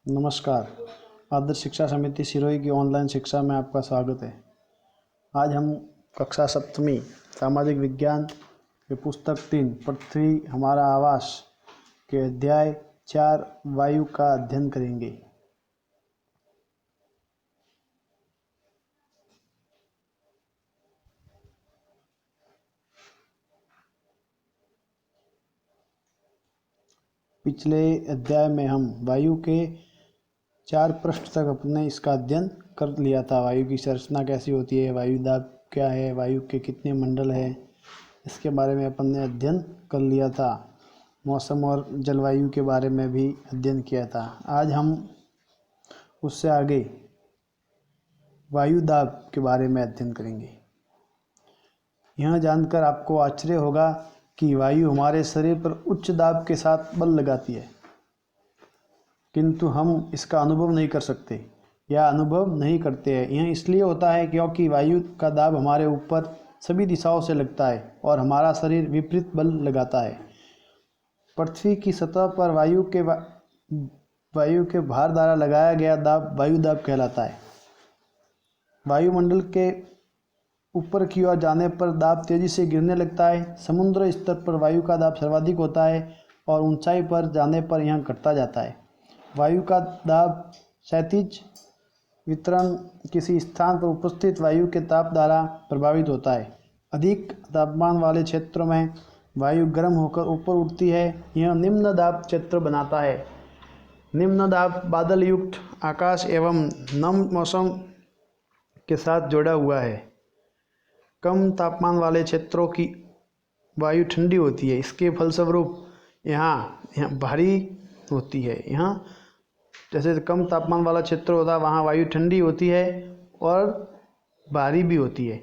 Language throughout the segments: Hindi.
नमस्कार। आदर्श शिक्षा समिति सिरोही की ऑनलाइन शिक्षा में आपका स्वागत है। आज हम कक्षा सप्तमी सामाजिक विज्ञान के पुस्तक 3 पृथ्वी हमारा आवास के अध्याय 4 वायु का अध्ययन करेंगे। पिछले अध्याय में हम वायु के 4 पृष्ठ तक अपने इसका अध्ययन कर लिया था। वायु की संरचना कैसी होती है, वायु दाब क्या है, वायु के कितने मंडल हैं, इसके बारे में अपन ने अध्ययन कर लिया था। मौसम और जलवायु के बारे में भी अध्ययन किया था। आज हम उससे आगे वायु दाब के बारे में अध्ययन करेंगे। यह जानकर आपको आश्चर्य होगा कि वायु हमारे शरीर पर उच्च दाब के साथ बल लगाती है, किंतु हम इसका अनुभव नहीं कर सकते या अनुभव नहीं करते हैं। यह इसलिए होता है क्योंकि वायु का दाब हमारे ऊपर सभी दिशाओं से लगता है और हमारा शरीर विपरीत बल लगाता है। पृथ्वी की सतह पर वायु के भार द्वारा लगाया गया दाब वायु दाब कहलाता है। वायुमंडल के ऊपर की ओर जाने पर दाब तेजी से गिरने लगता है। समुद्र स्तर पर वायु का दाब सर्वाधिक होता है और ऊंचाई पर जाने पर यह घटता जाता है। वायु का दाब क्षैतिज वितरण किसी स्थान पर उपस्थित वायु के ताप द्वारा प्रभावित होता है। अधिक तापमान वाले क्षेत्रों में वायु गर्म होकर ऊपर उठती है। यह निम्न दाब क्षेत्र बनाता है। निम्न दाब बादल युक्त आकाश एवं नम मौसम के साथ जुड़ा हुआ है। कम तापमान वाले क्षेत्रों की वायु ठंडी होती है। इसके फलस्वरूप यहाँ भारी होती है। यहाँ जैसे कम तापमान वाला क्षेत्र होता है वहाँ वायु ठंडी होती है और भारी भी होती है।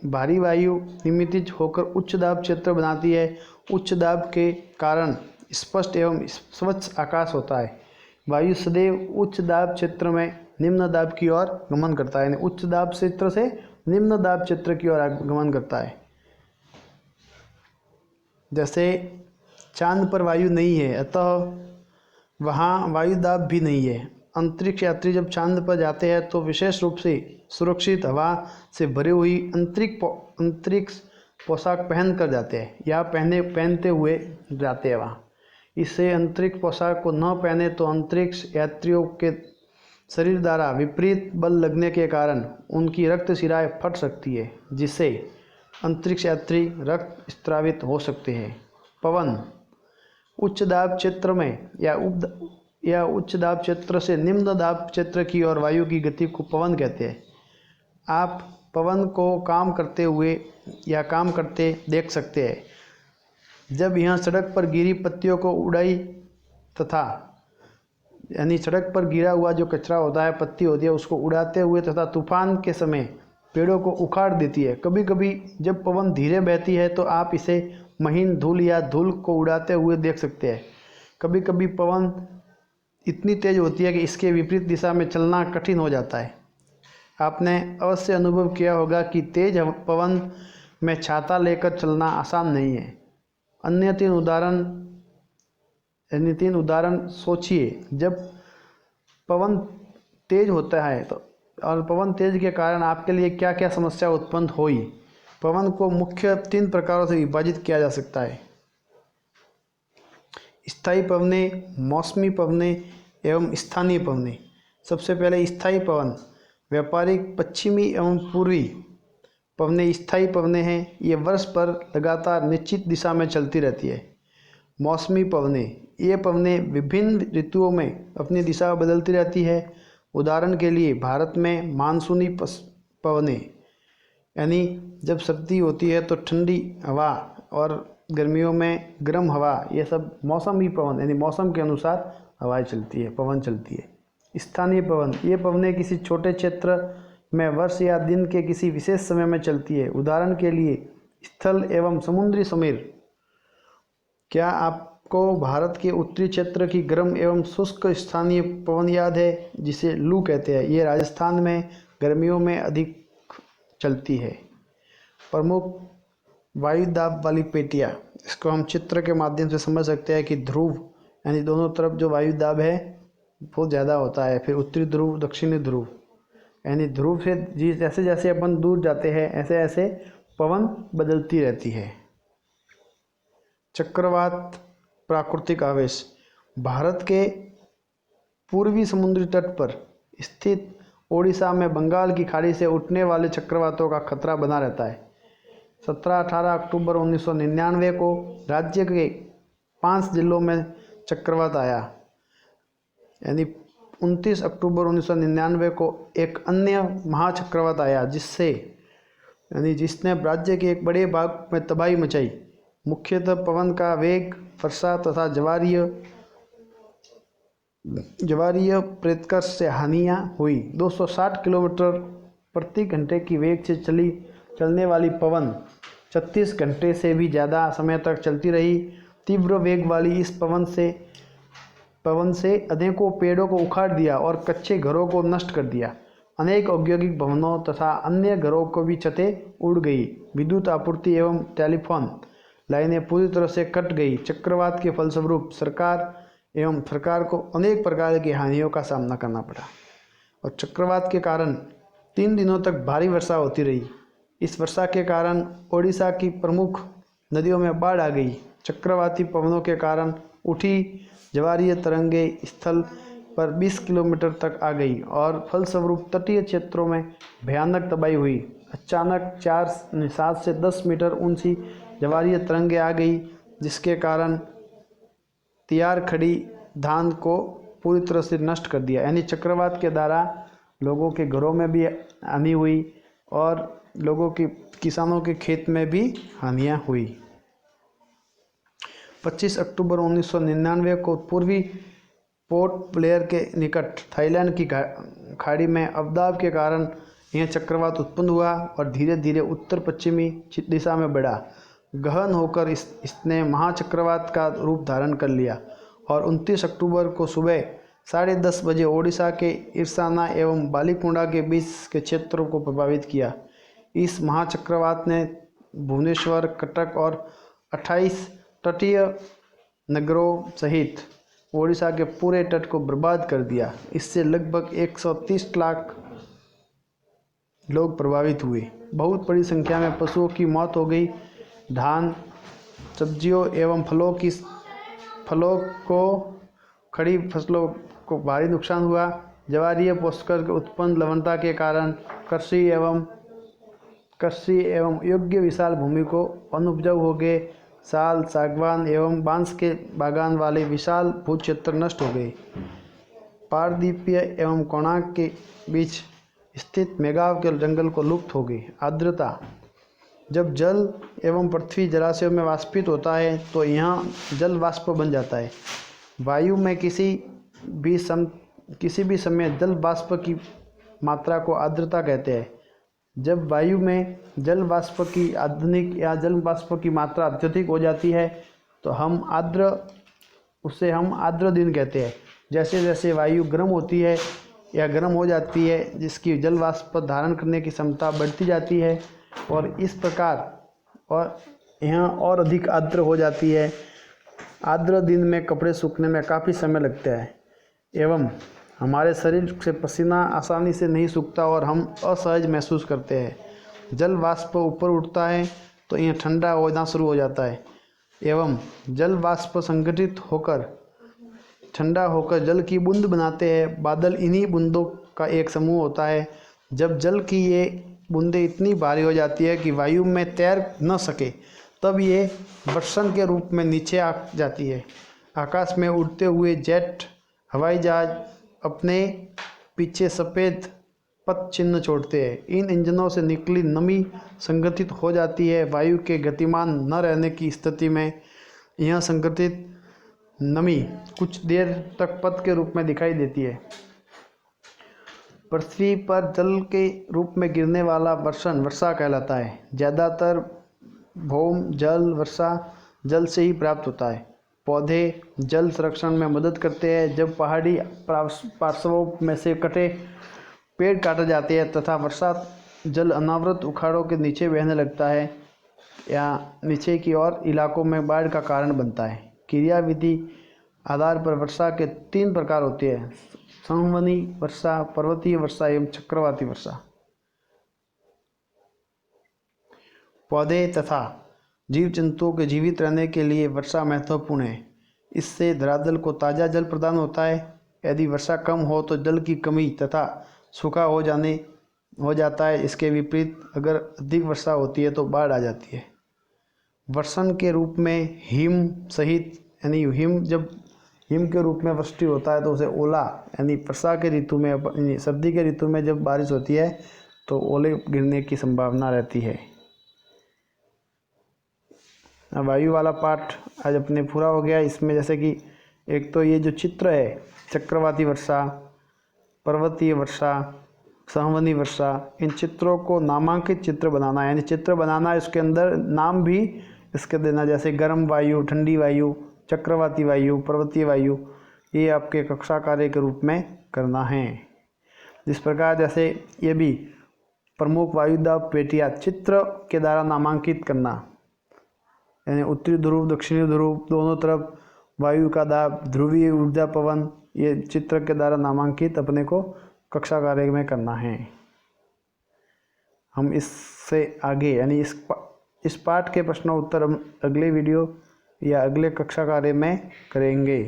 भारी वायु निमित्त होकर उच्च दाब क्षेत्र बनाती है। उच्च दाब के कारण स्पष्ट एवं स्वच्छ आकाश होता है। वायु सदैव उच्च दाब क्षेत्र में निम्न दाब की ओर गमन करता है, यानी उच्च दाब क्षेत्र से निम्न दाब क्षेत्र की ओर गमन करता है। जैसे चांद पर वायु नहीं है, अतः वहाँ वायु दाब भी नहीं है। अंतरिक्ष यात्री जब चांद पर जाते हैं तो विशेष रूप से सुरक्षित हवा से भरी हुई अंतरिक्ष पोशाक पहन कर जाते हैं या पहनते हुए जाते हैं वहाँ। इससे अंतरिक्ष पोशाक को न पहने तो अंतरिक्ष यात्रियों के शरीर द्वारा विपरीत बल लगने के कारण उनकी रक्त शिराएं फट सकती है, जिससे अंतरिक्ष यात्री रक्त स्रावित हो सकते हैं। पवन उच्च दाब क्षेत्र में या उच्च दाब क्षेत्र से निम्न दाब क्षेत्र की ओर वायु की गति को पवन कहते हैं। आप पवन को काम करते हुए या काम करते देख सकते हैं। जब यह सड़क पर गिरी पत्तियों को उड़ाई तथा यानी सड़क पर गिरा हुआ जो कचरा होता है, पत्ती होती है, उसको उड़ाते हुए तथा तूफान के समय पेड़ों को उखाड़ देती है। कभी कभी जब पवन धीरे बहती है तो आप इसे महीन धूल या धूल को उड़ाते हुए देख सकते हैं। कभी कभी पवन इतनी तेज होती है कि इसके विपरीत दिशा में चलना कठिन हो जाता है। आपने अवश्य अनुभव किया होगा कि तेज पवन में छाता लेकर चलना आसान नहीं है। अन्य 3 उदाहरण सोचिए। जब पवन तेज होता है तो और पवन तेज के कारण आपके लिए क्या क्या समस्या उत्पन्न हुई। पवन को मुख्य 3 प्रकारों से विभाजित किया जा सकता है: स्थायी पवनें, मौसमी पवनें एवं स्थानीय पवनें। सबसे पहले स्थायी पवन। व्यापारिक पश्चिमी एवं पूर्वी पवनें स्थायी पवनें हैं। ये वर्ष भर लगातार निश्चित दिशा में चलती रहती है। मौसमी पवनें, ये पवनें विभिन्न ऋतुओं में अपनी दिशा बदलती रहती है। उदाहरण के लिए भारत में मानसूनी पवनें, यानी जब सर्दी होती है तो ठंडी हवा और गर्मियों में गर्म हवा, ये सब मौसमी पवन यानी मौसम के अनुसार हवाएं चलती है, पवन चलती है। स्थानीय पवन, ये पवनें किसी छोटे क्षेत्र में वर्ष या दिन के किसी विशेष समय में चलती है। उदाहरण के लिए स्थल एवं समुद्री समीर। क्या आपको भारत के उत्तरी क्षेत्र की गर्म एवं शुष्क स्थानीय पवन याद है, जिसे लू कहते हैं? ये राजस्थान में गर्मियों में अधिक चलती है। प्रमुख वायु दाब वाली पेटियाँ, इसको हम चित्र के माध्यम से समझ सकते हैं कि ध्रुव यानी दोनों तरफ जो वायु दाब है बहुत ज़्यादा होता है। फिर उत्तरी ध्रुव, दक्षिणी ध्रुव, यानी ध्रुव से जैसे जैसे अपन दूर जाते हैं ऐसे ऐसे पवन बदलती रहती है। चक्रवात प्राकृतिक आवेश। भारत के पूर्वी समुद्री तट पर स्थित ओडिशा में बंगाल की खाड़ी से उठने वाले चक्रवातों का खतरा बना रहता है। 17-18 अक्टूबर 1999 को राज्य के 5 जिलों में चक्रवात आया, यानी 29 अक्टूबर 1999 को एक अन्य महाचक्रवात आया जिसने राज्य के एक बड़े भाग में तबाही मचाई। मुख्यतः पवन का वेग, वर्षा तथा ज्वारीय प्रतिकर्ष से हानियाँ हुई। 260 किलोमीटर प्रति घंटे की वेग से चलने वाली पवन 36 घंटे से भी ज़्यादा समय तक चलती रही। तीव्र वेग वाली इस पवन से अनेकों पेड़ों को उखाड़ दिया और कच्चे घरों को नष्ट कर दिया। अनेक औद्योगिक भवनों तथा अन्य घरों को भी छतें उड़ गई। विद्युत आपूर्ति एवं टेलीफोन लाइनें पूरी तरह से कट गई। चक्रवात के फलस्वरूप सरकार को अनेक प्रकार की हानियों का सामना करना पड़ा और चक्रवात के कारण 3 दिनों तक भारी वर्षा होती रही। इस वर्षा के कारण ओडिशा की प्रमुख नदियों में बाढ़ आ गई। चक्रवाती पवनों के कारण उठी ज्वारीय तरंगें स्थल पर 20 किलोमीटर तक आ गई और फलस्वरूप तटीय क्षेत्रों में भयानक तबाही हुई। अचानक 7 से 10 मीटर ऊंची ज्वारीय तरंगें आ गई, जिसके कारण तैयार खड़ी धान को पूरी तरह से नष्ट कर दिया। यानी चक्रवात के द्वारा लोगों के घरों में भी हानि हुई और किसानों के खेत में भी हानियाँ हुई। 25 अक्टूबर 1999 को पूर्वी पोर्ट ब्लेयर के निकट थाईलैंड की खाड़ी में अवदाब के कारण यह चक्रवात उत्पन्न हुआ और धीरे धीरे उत्तर पश्चिमी दिशा में बढ़ा। गहन होकर इसने महाचक्रवात का रूप धारण कर लिया और 29 अक्टूबर को सुबह 10:30 बजे ओडिशा के इरसाना एवं बालीकुंडा के बीच के क्षेत्रों को प्रभावित किया। इस महाचक्रवात ने भुवनेश्वर, कटक और 28 तटीय नगरों सहित ओडिशा के पूरे तट को बर्बाद कर दिया। इससे लगभग 130 लाख लोग प्रभावित हुए। बहुत बड़ी संख्या में पशुओं की मौत हो गई। धान, सब्जियों एवं खड़ी फसलों को भारी नुकसान हुआ। ज्वारीय पोषकर के उत्पन्न लवणता के कारण कृषि एवं योग्य विशाल भूमि को अनुपजाऊ हो गए। साल, सागवान एवं बांस के बागान वाले विशाल भूक्षेत्र नष्ट हो गए। पारदीपीय एवं कोणार्क के बीच स्थित मेघाव के जंगल को लुप्त हो गई। आर्द्रता। जब जल एवं पृथ्वी जलाशयों में वाष्पित होता है तो यहाँ जल वाष्प बन जाता है। वायु में किसी भी समय जल वाष्प की मात्रा को आर्द्रता कहते हैं। जब वायु में जल वाष्प की मात्रा अत्यधिक हो जाती है तो उसे हम आर्द्र दिन कहते हैं। जैसे जैसे वायु गर्म होती है या गर्म हो जाती है, जिसकी जल वाष्प धारण करने की क्षमता बढ़ती जाती है और इस प्रकार यहाँ और अधिक आर्द्र हो जाती है। आर्द्र दिन में कपड़े सूखने में काफ़ी समय लगता है एवं हमारे शरीर से पसीना आसानी से नहीं सूखता और हम असहज महसूस करते हैं। जल वाष्प ऊपर उठता है तो यह ठंडा होना शुरू हो जाता है एवं जल वाष्प संगठित होकर ठंडा होकर जल की बूंद बनाते हैं। बादल इन्हीं बूंदों का एक समूह होता है। जब जल की ये बूंदें इतनी भारी हो जाती है कि वायु में तैर न सके, तब ये वर्षण के रूप में नीचे आ जाती है। आकाश में उड़ते हुए जेट हवाई जहाज अपने पीछे सफ़ेद पथ चिन्ह छोड़ते हैं। इन इंजनों से निकली नमी संगठित हो जाती है। वायु के गतिमान न रहने की स्थिति में यह संगठित नमी कुछ देर तक पथ के रूप में दिखाई देती है। पृथ्वी पर जल के रूप में गिरने वाला वर्षण वर्षा कहलाता है। ज़्यादातर भौम जल वर्षा जल से ही प्राप्त होता है। पौधे जल संरक्षण में मदद करते हैं। जब पहाड़ी पार्श्वों में से कटे पेड़ काटे जाते हैं तथा वर्षा जल अनावृत उखाड़ों के नीचे बहने लगता है या नीचे की ओर इलाकों में बाढ़ का कारण बनता है। क्रियाविधि आधार पर वर्षा के 3 प्रकार होते हैं: संवहनी वर्षा, पर्वतीय वर्षा एवं चक्रवाती वर्षा। पौधे तथा जीव जंतुओं के जीवित रहने के लिए वर्षा महत्वपूर्ण है। इससे धरातल को ताज़ा जल प्रदान होता है। यदि वर्षा कम हो तो जल की कमी तथा सूखा हो जाता है। इसके विपरीत अगर अधिक वर्षा होती है तो बाढ़ आ जाती है। वर्षण के रूप में हिम सहित यानी जब हिम के रूप में वृष्टि होता है तो उसे ओला यानी वर्षा के ऋतु में यानी सर्दी के ऋतु में जब बारिश होती है तो ओले गिरने की संभावना रहती है। वायु वाला पाठ आज अपने पूरा हो गया। इसमें जैसे कि एक तो ये जो चित्र है, चक्रवाती वर्षा, पर्वतीय वर्षा, संवहनी वर्षा, इन चित्रों को नामांकित चित्र बनाना है, यानी चित्र बनाना, इसके अंदर नाम भी इसके देना, जैसे गर्म वायु, ठंडी वायु, चक्रवाती वायु, पर्वतीय वायु, ये आपके कक्षा कार्य के रूप में करना है। जिस प्रकार जैसे ये भी प्रमुख वायुदाब पेटियाँ चित्र के द्वारा नामांकित करना, यानी उत्तरी ध्रुव दक्षिणी ध्रुव दोनों तरफ वायु का दाब, ध्रुवीय ऊर्जा पवन, ये चित्र के द्वारा नामांकित अपने को कक्षा कार्य में करना है। हम इससे आगे यानी इस पाठ के प्रश्न उत्तर हम अगले वीडियो या अगले कक्षा कार्य में करेंगे।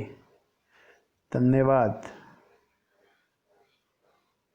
धन्यवाद।